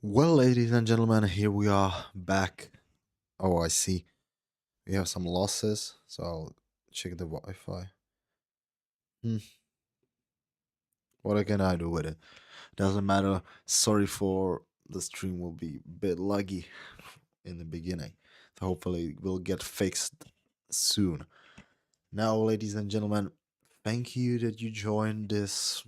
Well, ladies and gentlemen, here we are back. Oh, I see. We have some losses, so I'll check the Wi-Fi. Hmm, what can I do with it? Doesn't matter. Sorry for the stream will be a bit laggy in the beginning. So hopefully it will get fixed soon. Now, ladies and gentlemen, thank you that you joined this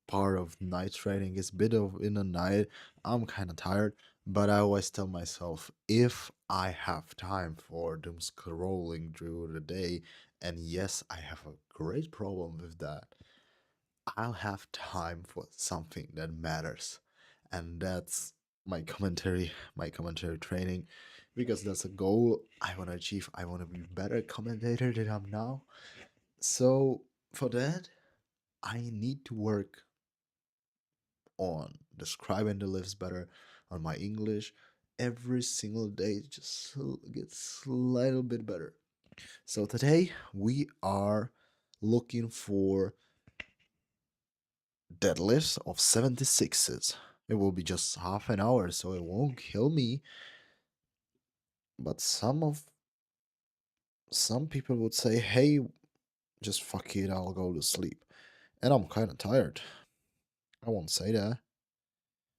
part of night training. It's a bit of in the night. I'm kind of tired, but I always tell myself if I have time for doom scrolling through the day, and yes, I have a great problem with that, I'll have time for something that matters. And that's my commentary training, because that's a goal I want to achieve. I want to be better commentator than I'm now. So for that, I need to work on describing the lifts better, on my English. Every single day just gets a little bit better. So today we are looking for deadlifts of 76s. It will be just half an hour, so it won't kill me. But some people would say, "Hey, just fuck it, I'll go to sleep." And I'm kind of tired. I won't say that,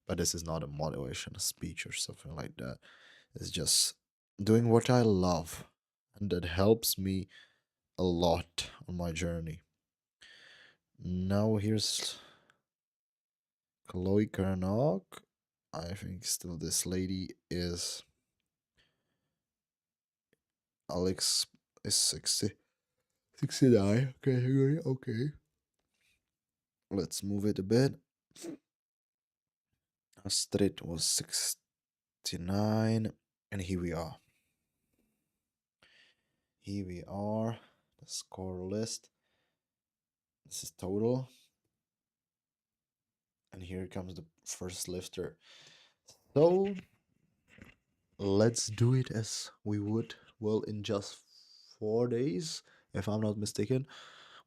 but this is not a motivational speech or something like that. It's just doing what I love, and that helps me a lot on my journey. Now here's Chloe Karnok. I think still this lady is Alex is 69 category. Okay. Let's move it a bit. Astrid was 69. And here we are. Here we are. The score list. This is total. And here comes the first lifter. So let's do it as we would. Well, in just 4 days, if I'm not mistaken.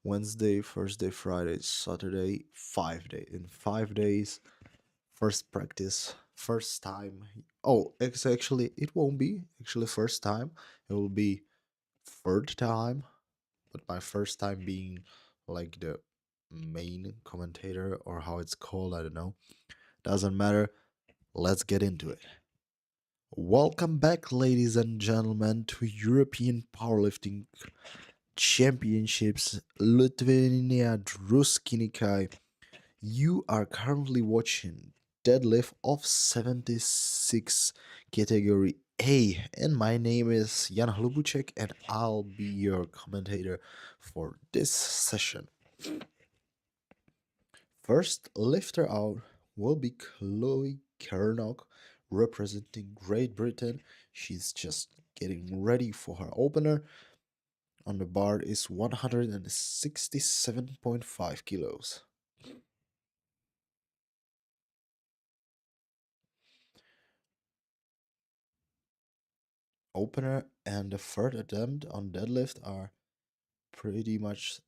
Wednesday, Thursday, Friday, Saturday, 5 days. In 5 days, first practice, first time. Oh, it's actually, it won't be actually first time. It will be third time, but my first time being like the main commentator, or how it's called, I don't know. Doesn't matter. Let's get into it. Welcome back, ladies and gentlemen, to European Powerlifting Championships Lithuania Druskininkai. You are currently watching Deadlift of 76 category A, and my name is Jan Hlubuček, and I'll be your commentator for this session. First lifter out will be Chloe Kernock, representing Great Britain. She's just getting ready for her opener. On the bar is 167.5 kilos. Opener and the third attempt on deadlift are pretty much.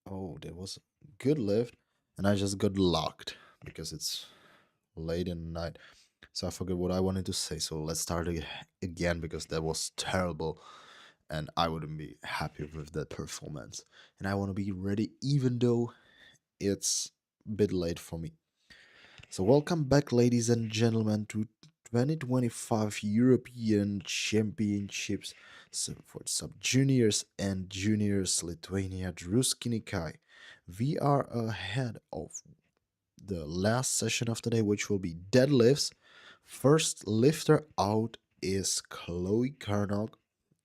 Oh, there was a good lift, and I just got locked because it's late in the night. So I forget what I wanted to say. So let's start again, because that was terrible, and I wouldn't be happy with that performance. And I want to be ready, even though it's a bit late for me. So welcome back, ladies and gentlemen, to 2025 European Championships for sub juniors and juniors Lithuania Druskininkai. We are ahead of the last session of the day, which will be deadlifts. First lifter out is Chloe Karnok,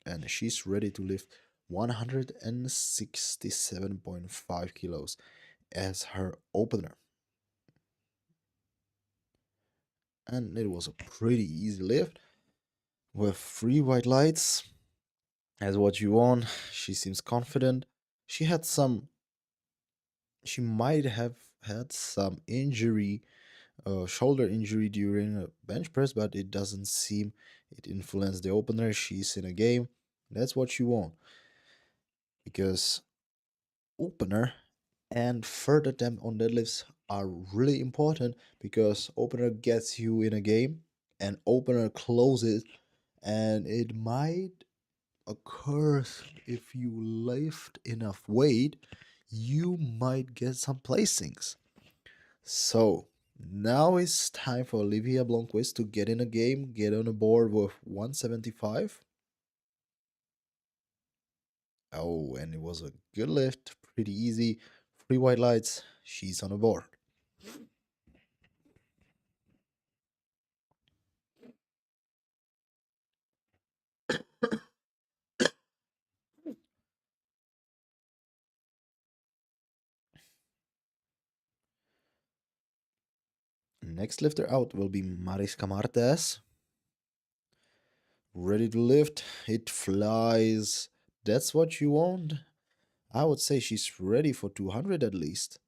and she's ready to lift 167.5 kilos as her opener. And it was a pretty easy lift with 3 white lights as what you want. She seems confident. She had some, she might have had some injury, shoulder injury during a bench press, but it doesn't seem it influenced the opener. She's in a game. That's what you want, because opener And third attempt on deadlifts are really important because opener gets you in a game and opener closes, and it might occur if you lift enough weight, you might get some placings. So now it's time for Olivia Blomqvist to get in a game, get on a board with 175. Oh, and it was a good lift, pretty easy. Three white lights, she's on a board. Next lifter out will be Mariska Martes. Ready to lift, it flies. That's what you want. I would say she's ready for 200 at least.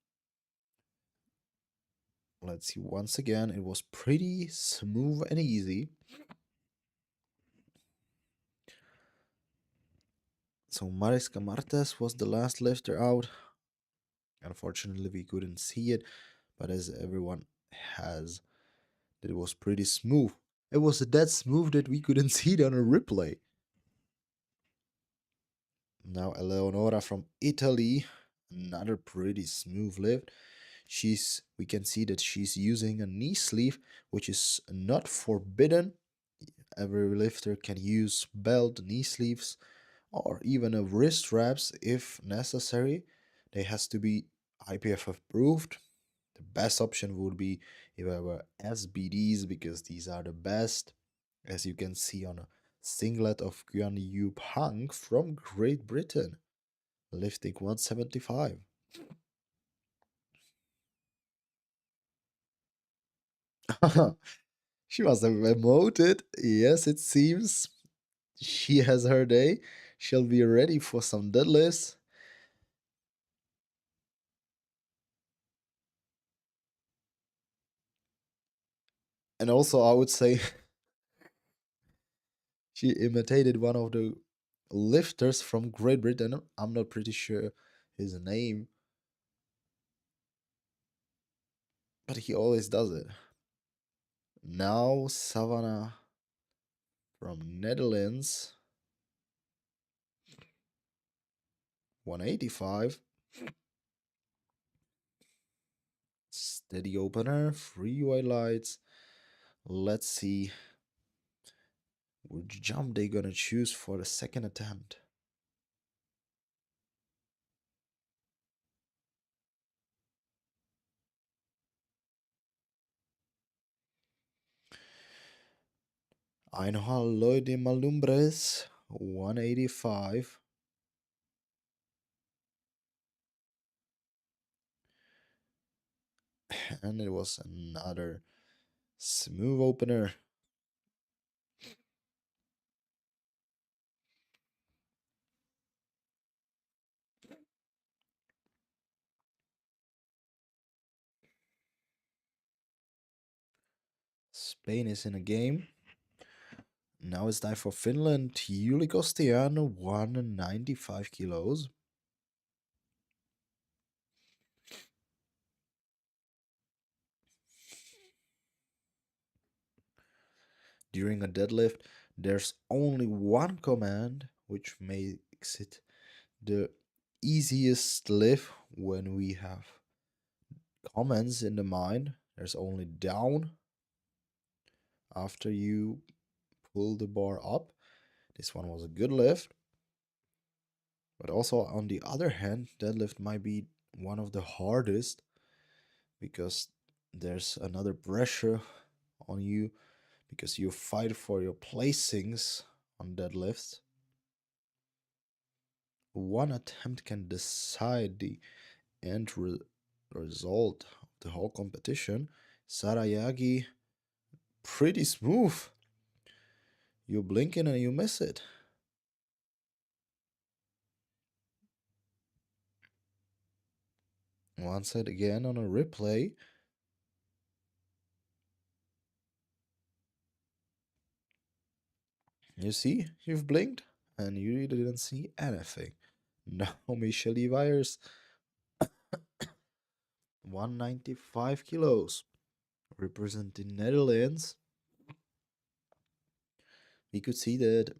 Let's see, once again, it was pretty smooth and easy. So Mariska Martes was the last lifter out. Unfortunately, we couldn't see it, but as everyone has, it was pretty smooth. It was that smooth that we couldn't see it on a replay. Now Eleonora from Italy, another pretty smooth lift. We can see that she's using a knee sleeve, which is not forbidden. Every lifter can use belt, knee sleeves, or even a wrist straps if necessary. They has to be IPF approved. The best option would be if I were SBDs because these are the best, as you can see on a singlet of Guan Yu Pang from Great Britain, lifting 175. She must have emoted. Yes, it seems she has her day. She'll be ready for some deadlifts. And also, I would say she imitated one of the lifters from Great Britain. I'm not pretty sure his name, but he always does it. Now, Savannah from Netherlands, 185. Steady opener, three white lights. Let's see which jump they gonna choose for the second attempt. Einhal Leute Malumbres, 185. And it was another smooth opener. Spain is in a game. Now it's time for Finland. Juli Kostian, 195 kilos. During a deadlift, there's only one command, which makes it the easiest lift when we have commands in the mind. There's only down after you pull the bar up. This one was a good lift. But also, on the other hand, deadlift might be one of the hardest because there's another pressure on you because you fight for your placings on deadlifts. One attempt can decide the end result of the whole competition. Sarayagi, pretty smooth. You blink in and you miss it. Once again on a replay. You see, you've blinked and you didn't see anything. Now Michelle Vires 195 kilos. Representing Netherlands, we could see that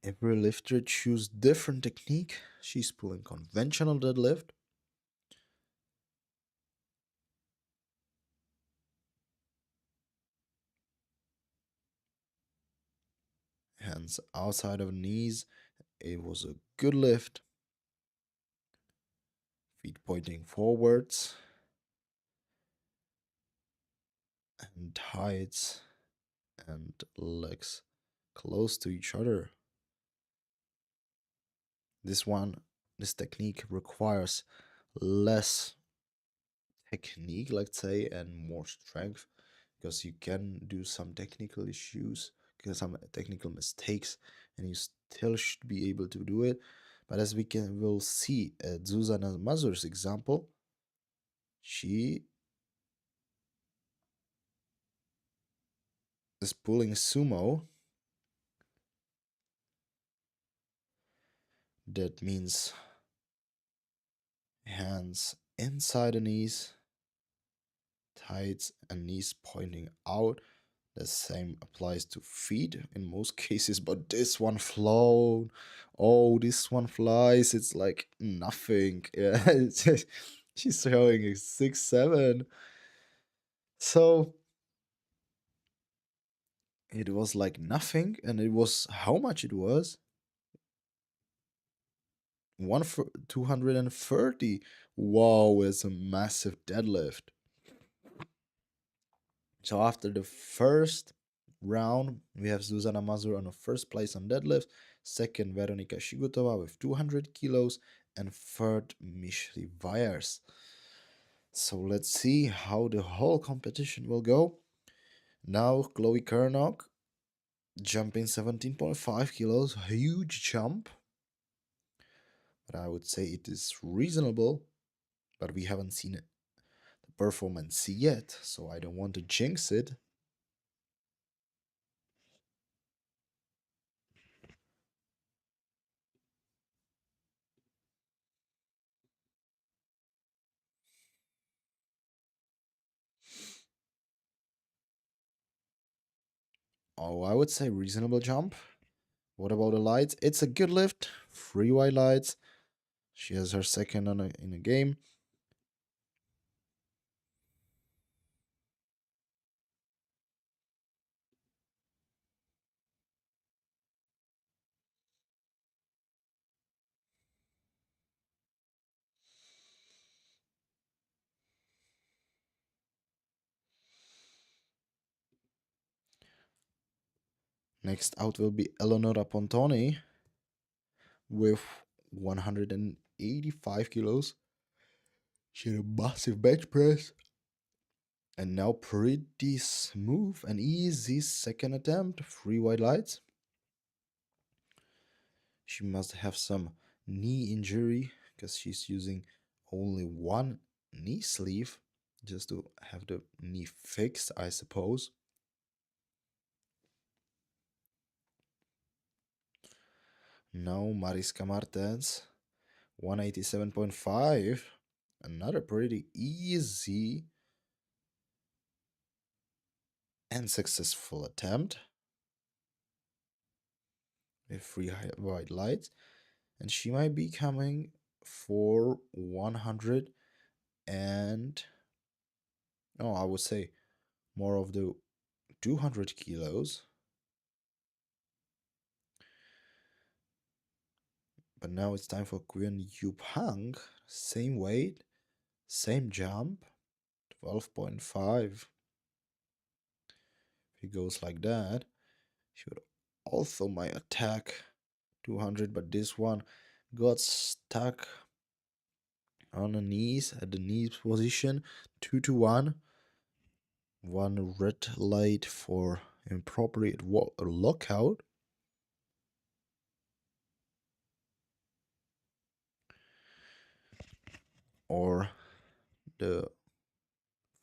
every lifter choose different technique. She's pulling conventional deadlift, hands outside of knees. It was a good lift. Feet pointing forwards and tights and legs close to each other. This one, this technique requires less technique, let's say, and more strength because you can do some technical issues, because some technical mistakes, and you still should be able to do it. But as will see at Zuzana Mazur's example, she is pulling sumo. That means hands inside the knees, tights and knees pointing out. The same applies to feet in most cases, but this one flown. Oh, this one flies. It's like nothing. Yeah, she's showing a 6-7. So it was like nothing, and it was how much it was? One for 230. Wow, it's a massive deadlift. So after the first round, we have Zuzana Mazur on the first place on deadlift, second Veronika Shigutova with 200 kilos, and third Mishri Vyers. So let's see how the whole competition will go. Now Chloe Kernok jumping 17.5 kilos, huge jump. But I would say it is reasonable, but we haven't seen it, the performance yet, so I don't want to jinx it. Oh, I would say reasonable jump. What about the lights? It's a good lift. 3 white lights. She has her second in a game. Next out will be Eleonora Pontoni with 185 kilos. She had a massive bench press. And now pretty smooth and easy second attempt. 3 white lights. She must have some knee injury because she's using only one knee sleeve just to have the knee fixed, I suppose. Now Mariska Martens, 187.5. Another pretty easy and successful attempt with 3 white lights. And she might be coming for 100 and, no, I would say more of the 200 kilos. But now it's time for Quyun Yu Pang. Same weight, same jump, 12.5. If he goes like that, she would also might attack 200, but this one got stuck on the knees at the knee position. 2 to 1. One red light for inappropriate lockout. Or the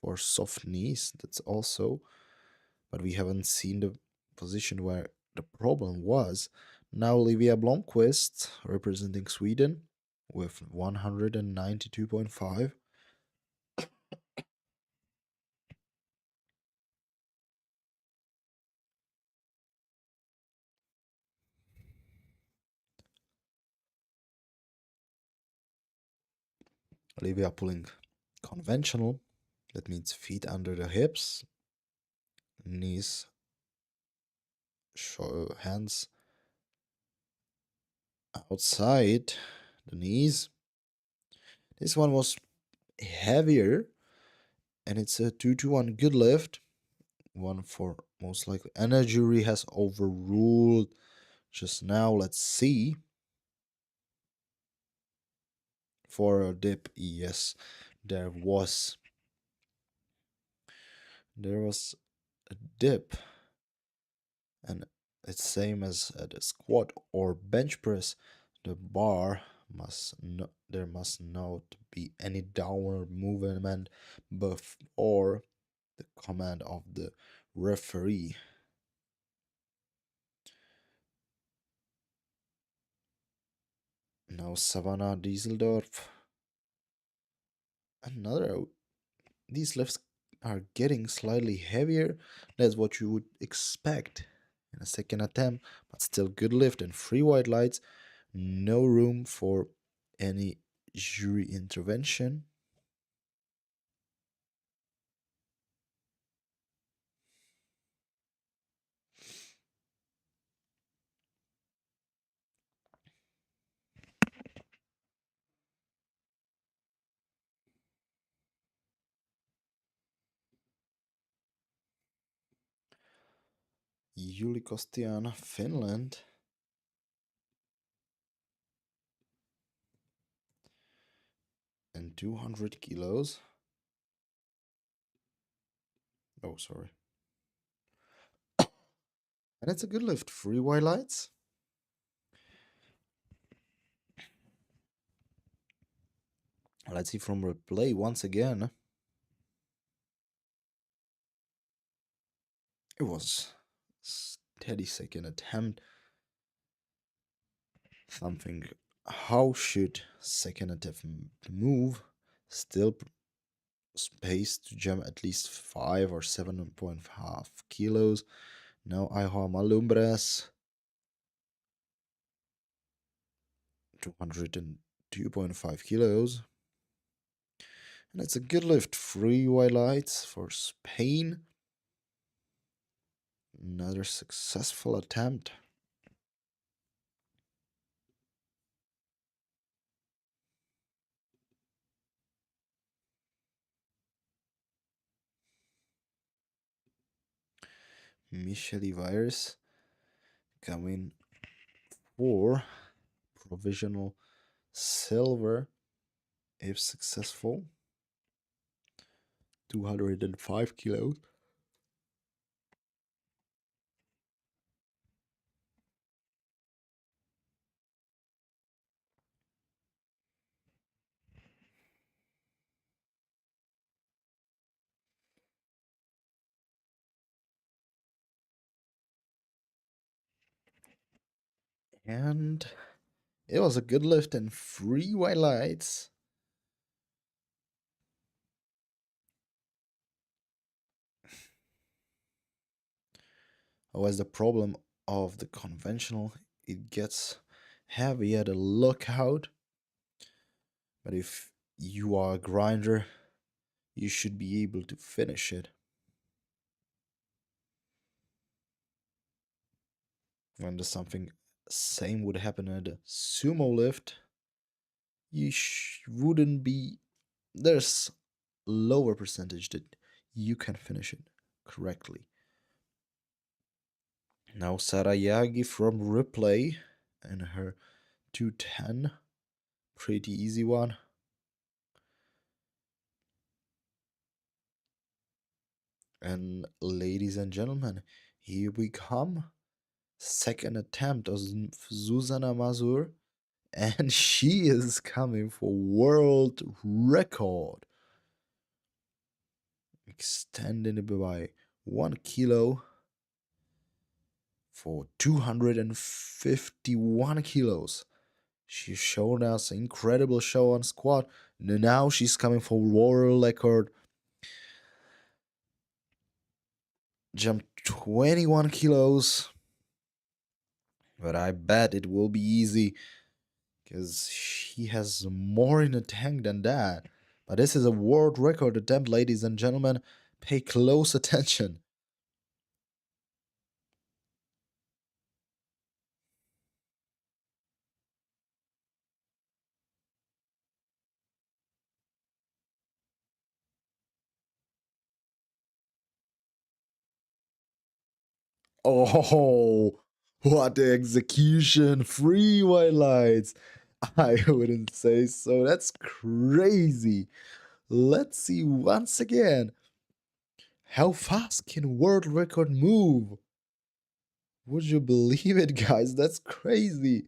for soft knees, that's also, but we haven't seen the position where the problem was. Now Olivia Blomqvist representing Sweden. with 192.5. Olivia pulling conventional. That means feet under the hips, knees, hands outside the knees. This one was heavier, and it's a 2-to-1 good lift. One for most likely. Energy has overruled just now. Let's see. For a dip, yes, there was. There was a dip, and it's same as at a squat or bench press. The bar there must not be any downward movement before the command of the referee. Now Savannah Dieseldorf. Another. These lifts are getting slightly heavier. That's what you would expect in a second attempt, but still good lift and 3 white lights. No room for any jury intervention. Juli Kostian, Finland. And 200 kilos. Oh, sorry. And it's a good lift. 3 white lights. Let's see from replay once again. It was steady second attempt. Something. How should second attempt move? Still space to jump at least 5 or 7.5 kilos. Now Iho Malumbres 202.5 kilos. And it's a good lift. 3 white lights for Spain. Another successful attempt. Michelle Virus coming for provisional silver if successful. 205 kilos. And it was a good lift and 3 white lights. Always the problem of the conventional, it gets heavy at a lookout. But if you are a grinder, you should be able to finish it. When there's something same would happen at a sumo lift, you wouldn't be. There's lower percentage that you can finish it correctly. Now Sarayagi from replay and her 210. Pretty easy one. And ladies and gentlemen, here we come. Second attempt of Susanna Mazur. And she is coming for world record. Extending it by 1 kilo for 251 kilos. She's shown us an incredible show on squat. Now she's coming for world record. Jump 21 kilos. But I bet it will be easy because she has more in the tank than that. But this is a world record attempt, ladies and gentlemen. Pay close attention. Oh, what the execution! Free white lights. I wouldn't say so. That's crazy. Let's see once again. How fast can world record move? Would you believe it, guys? That's crazy.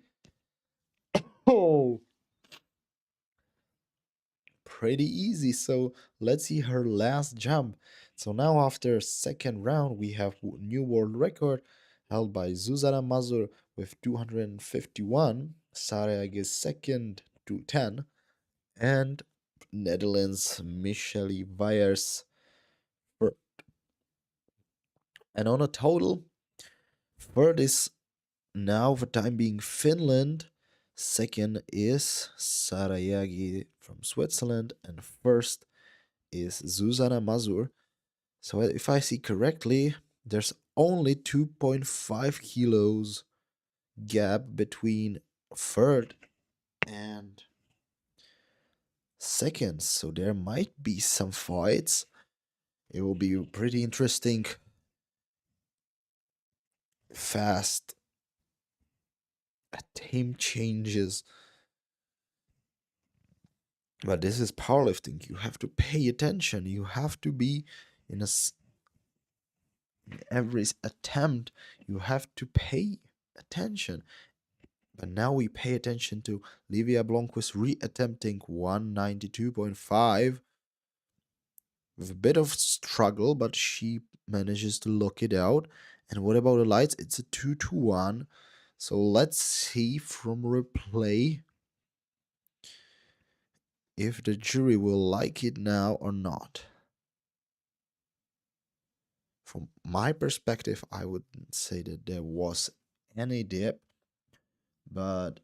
Oh, pretty easy. So let's see her last jump. So now after second round, we have new world record held by Zuzana Mazur with 251. Sarayag is second to 10. And Netherlands Michele Weijers. And on a total, third is now for time being Finland. Second is Sarayagi from Switzerland. And first is Zuzana Mazur. So if I see correctly, there's only 2.5 kilos gap between third and second. So there might be some fights. It will be pretty interesting. Fast team changes. But this is powerlifting. You have to pay attention. You have to be in every attempt. You have to pay attention. But now we pay attention to Livia Blomqvist re-attempting 192.5 with a bit of struggle, but she manages to lock it out. And what about the lights? It's a 2-1. So let's see from replay if the jury will like it now or not. From my perspective, I wouldn't say that there was any dip, but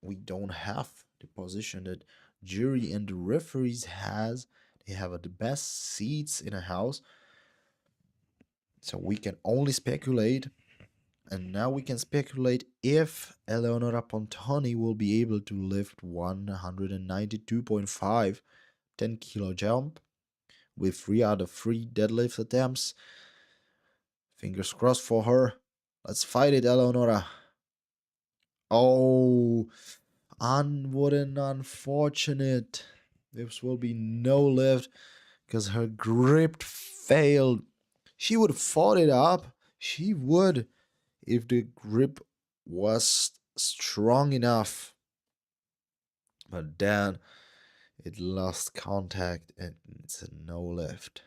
we don't have the position that jury and the referees has. They have the best seats in a house, so we can only speculate. And now we can speculate if Eleonora Pontoni will be able to lift 192.5 10 kilo jump with 3 out of 3 deadlift attempts. Fingers crossed for her. Let's fight it, Eleonora. Oh, what an unfortunate. This will be no lift because her grip failed. She would have fought it up. She would if the grip was strong enough. But then it lost contact and it's a no lift.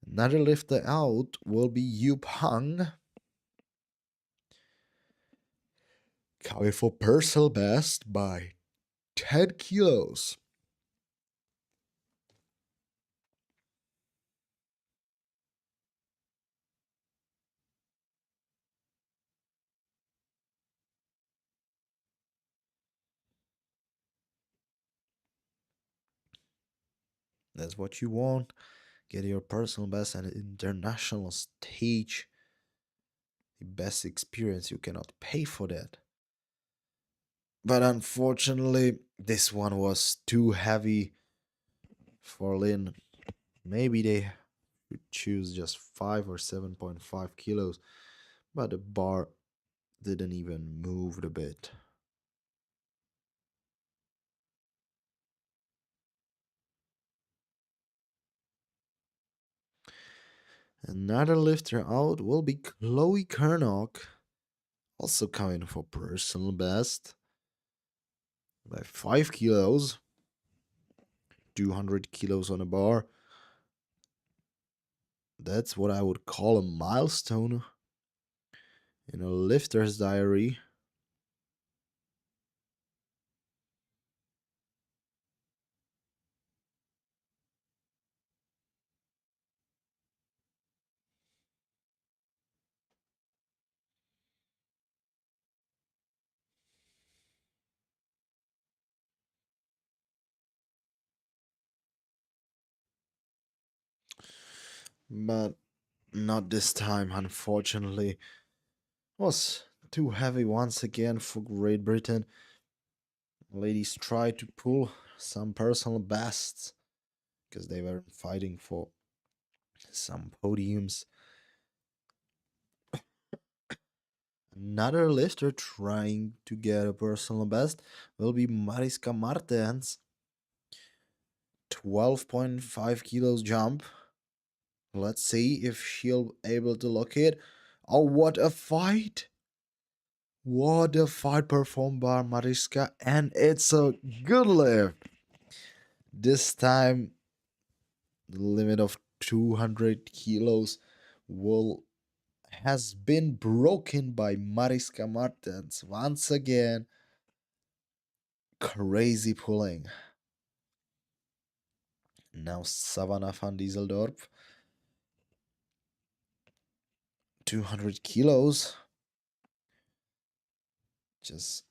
Another lifter out will be Yu Pang. Coming for personal best by 10 kilos. That's what you want. Get your personal best and international stage. The best experience. You cannot pay for that. But unfortunately, this one was too heavy for Lin. Maybe they would choose just 5 or 7.5 kilos, but the bar didn't even move a bit. Another lifter out will be Chloe Kernock, also coming for personal best by 5 kilos, 200 kilos on a bar. That's what I would call a milestone in a lifter's diary. but not this time, unfortunately. Was too heavy once again for Great Britain. Ladies tried to pull some personal bests because they were fighting for some podiums. Another lifter trying to get a personal best will be Mariska Martens. 12.5 kilos jump. Let's see if she'll able to lock it. Oh, what a fight! What a fight performed by Mariska, and it's a good lift. This time, the limit of 200 kilos will has been broken by Mariska Martens once again. Crazy pulling. Now Savannah van Dieseldorp, 200 kilos, just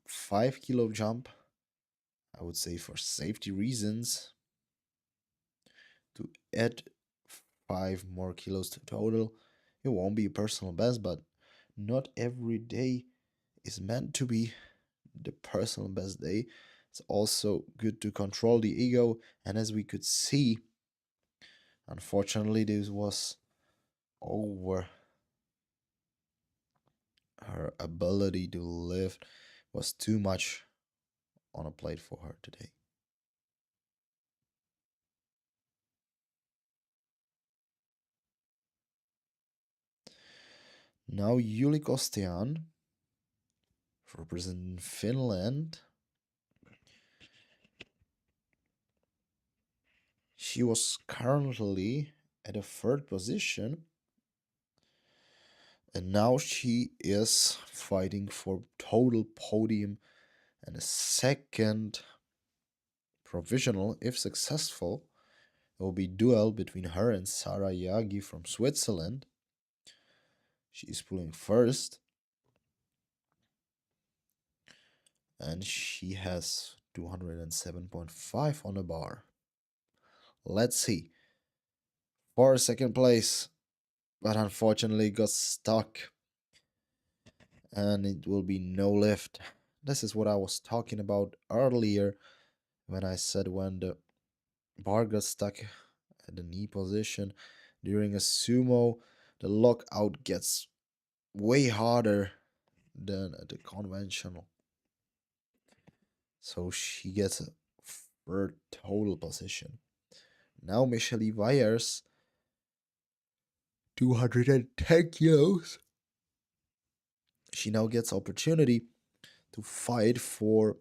5 kilo jump. I would say for safety reasons to add 5 more kilos to total. It won't be a personal best, but not every day is meant to be the personal best day. It's also good to control the ego, and as we could see, unfortunately, this was over. Her ability to lift was too much on a plate for her today. Now Yuli Kostian, representing Finland. She was currently at a third position, and now she is fighting for total podium and a second provisional. If successful, it will be duel between her and Sarah Yagi from Switzerland. She is pulling first, and she has 207.5 on the bar. Let's see. For second place, but unfortunately got stuck, and it will be no lift. This is what I was talking about earlier when I said when the bar got stuck at the knee position during a sumo, the lockout gets way harder than at the conventional. So she gets a third total position. Now Michelle Wires, 210 kilos. She now gets opportunity to fight for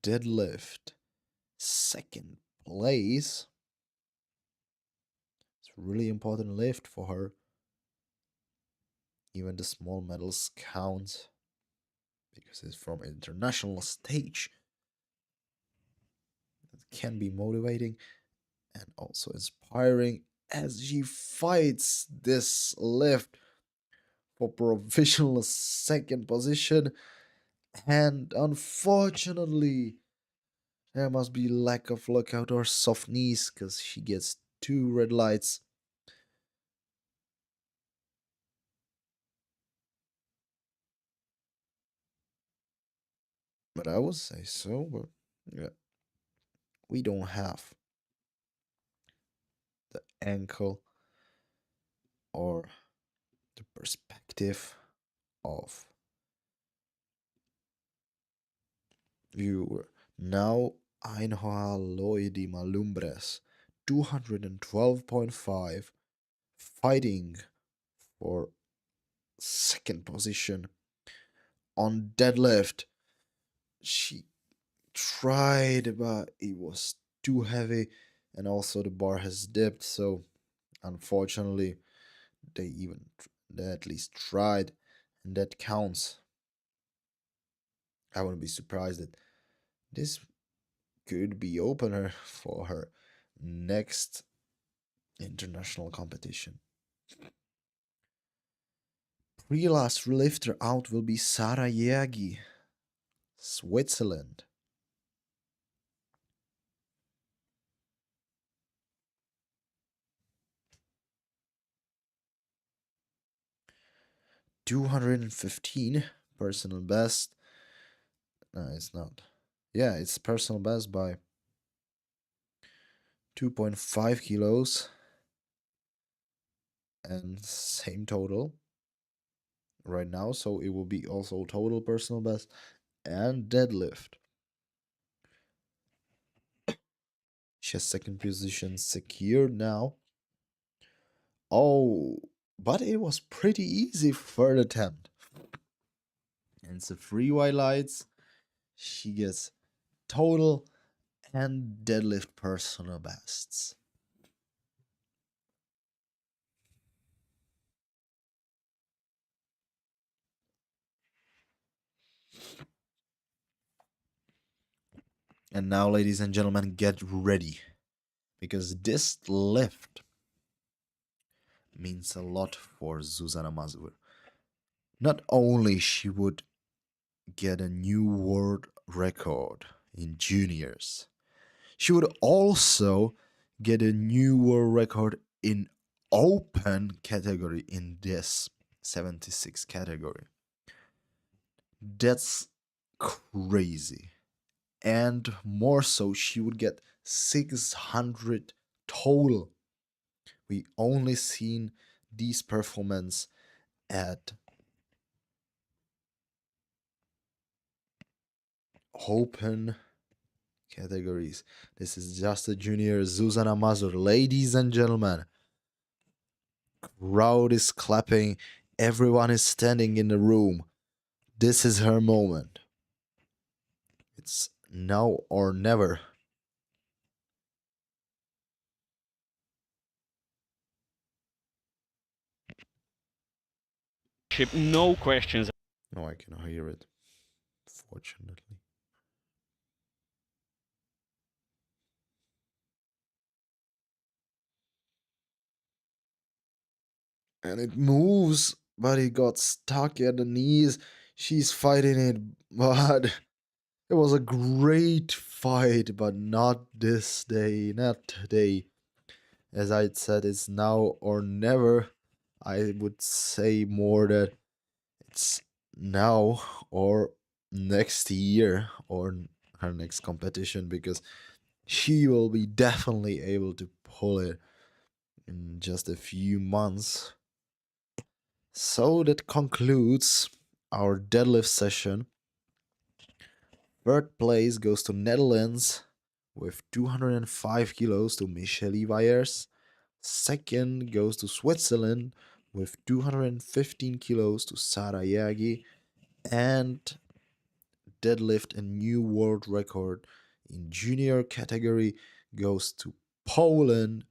deadlift second place. It's a really important lift for her. Even the small medals count because it's from international stage. It can be motivating and also inspiring as she fights this lift for provisional second position. And unfortunately, there must be lack of lockout or soft knees because she gets 2 red lights. But I would say so, but yeah, we don't have the ankle or the perspective of viewer. Now Ainhoa Loidi Malumbres, 212.5, fighting for second position on deadlift. She tried, but it was too heavy, and also the bar has dipped. So, unfortunately, they at least tried, and that counts. I wouldn't be surprised that this could be opener for her next international competition. Pre-last lifter out will be Sara Yagi, Switzerland. 215 personal best. No, it's not. Yeah, it's personal best by 2.5 kilos and same total right now. So it will be also total personal best and deadlift. She has second position secured now. Oh, but it was pretty easy for third attempt. And it's a free white lights. She gets total and deadlift personal bests. And now, ladies and gentlemen, get ready because this lift means a lot for Zuzana Mazur. Not only she would get a new world record in juniors, she would also get a new world record in open category in this 76 category. That's crazy. And more so, she would get 600 total. We only seen these performance at open categories. This is just a junior Zuzana Mazur. Ladies and gentlemen, crowd is clapping. Everyone is standing in the room. This is her moment. It's now or never. No questions. No, I cannot hear it, fortunately. And it moves, but it got stuck at the knees. She's fighting it, but it was a great fight, but not this day, not today. As I said, it's now or never. I would say more that it's now or next year or her next competition because she will be definitely able to pull it in just a few months. So that concludes our deadlift session. Third place goes to Netherlands with 205 kilos to Michelle Vayers. Second goes to Switzerland with 215 kilos to Sara Yagi. And deadlift a new world record in junior category goes to Poland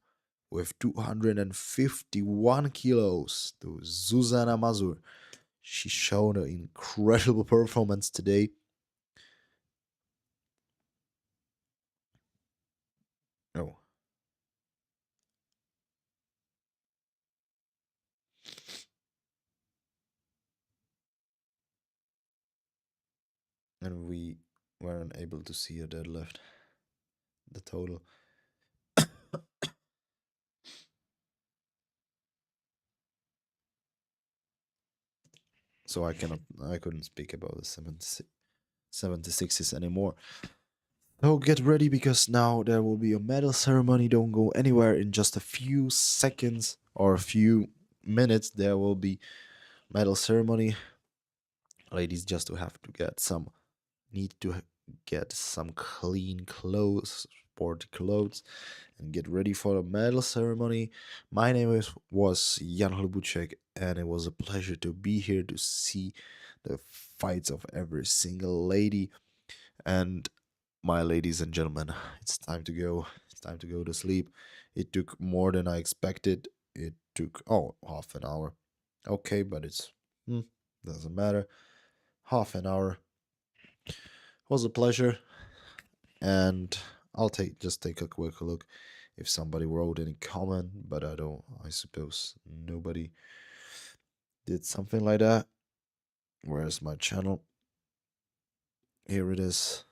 with 251 kilos to Zuzana Mazur. She showed an incredible performance today. Oh, and we weren't able to see a deadlift, the total. So I couldn't speak about the 76s anymore. So get ready because now there will be a medal ceremony. Don't go anywhere. In just a few seconds or a few minutes, there will be medal ceremony. Ladies just to have to get some need to get some clean clothes, sporty clothes, and get ready for the medal ceremony. My name was Jan Hlubuček, and it was a pleasure to be here to see the fights of every single lady. And my ladies and gentlemen, it's time to go. It's time to go to sleep. It took more than I expected. It took half an hour. Okay, but it's doesn't matter. Half an hour was a pleasure, and I'll take a quick look if somebody wrote any comment, but I don't. I suppose nobody did something like that. Where's my channel? Here it is.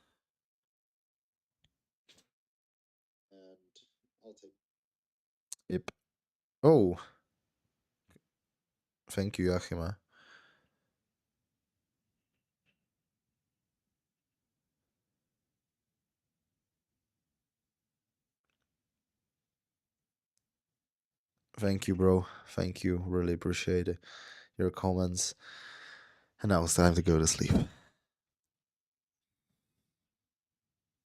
And I'll take. Yep. Oh, thank you, Achima. Thank you, bro. Thank you. Really appreciate it. Your comments. And now it's time to go to sleep.